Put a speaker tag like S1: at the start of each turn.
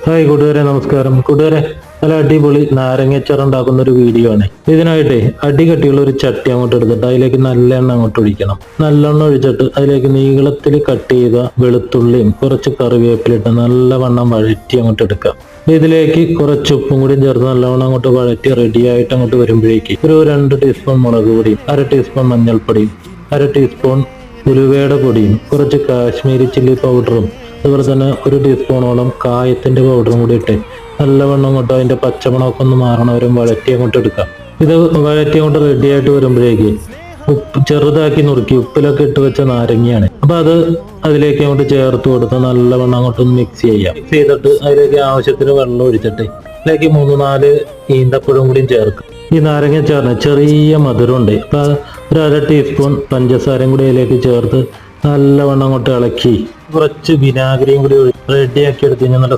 S1: Hi കൂട്ടുകാരെ, നമസ്കാരം. കൂട്ടുകാരെ, നല്ല അടിപൊളി നാരങ്ങച്ചാർ ഉണ്ടാക്കുന്ന ഒരു വീഡിയോ ആണ്. ഇതിനായിട്ട് അടികട്ടിയുള്ള ഒരു ചട്ടി അങ്ങോട്ട് എടുത്തിട്ട് അതിലേക്ക് നല്ലെണ്ണ അങ്ങോട്ട് ഒഴിക്കണം. നല്ലെണ്ണ ഒഴിച്ചിട്ട് അതിലേക്ക് നീളത്തിൽ കട്ട് ചെയ്ത വെളുത്തുള്ളിയും കുറച്ച് കറിവേപ്പിലിട്ട് നല്ലവണ്ണം വഴറ്റി അങ്ങോട്ട് എടുക്കാം. ഇതിലേക്ക് കുറച്ച് ഉപ്പും കൂടി ചേർത്ത് നല്ലവണ്ണം അങ്ങോട്ട് വഴറ്റി റെഡിയായിട്ട് അങ്ങോട്ട് വരുമ്പോഴേക്ക് ഒരു 2 ടീസ്പൂൺ മുളക് പൊടിയും 1/2 ടീസ്പൂൺ മഞ്ഞൾപ്പൊടിയും 1/2 ടീസ്പൂൺ ഉലുവയുടെ പൊടിയും കുറച്ച് കാശ്മീരി ചില്ലി പൗഡറും അതുപോലെ തന്നെ 1 ടീസ്പൂണോളം കായത്തിന്റെ പൗഡറും കൂടി ഇട്ട് നല്ലവണ്ണം അങ്ങോട്ട് അതിന്റെ പച്ചമണമൊക്കെ ഒന്ന് മാറണവരും വഴറ്റി അങ്ങോട്ട് എടുക്കാം. ഇത് വഴറ്റി അങ്ങോട്ട് റെഡി ആയിട്ട് വരുമ്പോഴേക്ക് ഉപ്പ് ചെറുതാക്കി നുറുക്കി ഉപ്പിലൊക്കെ ഇട്ട് വെച്ച നാരങ്ങയാണ്. അപ്പൊ അത് അതിലേക്ക് അങ്ങോട്ട് ചേർത്ത് കൊടുത്ത് നല്ലവണ്ണം അങ്ങോട്ടൊന്ന് മിക്സ് ചെയ്യാം. മിക്സ് ചെയ്തിട്ട് അതിലേക്ക് ആവശ്യത്തിന് വെള്ളം ഒഴിച്ചിട്ട് അതിലേക്ക് 3-4 ഈന്തപ്പഴം കൂടിയും ചേർക്കും. ഈ നാരങ്ങ ചേർന്ന് ചെറിയ മധുരമുണ്ട്. അപ്പൊ 1/2 ടീസ്പൂൺ പഞ്ചസാരയും കൂടി അതിലേക്ക് ചേർത്ത് നല്ലവണ്ണം അങ്ങോട്ട് ഇളക്കി കുറച്ച് വിനാഗിരിയും കൂടി റെഡിയാക്കി എടുത്ത് കഴിഞ്ഞാൽ നല്ല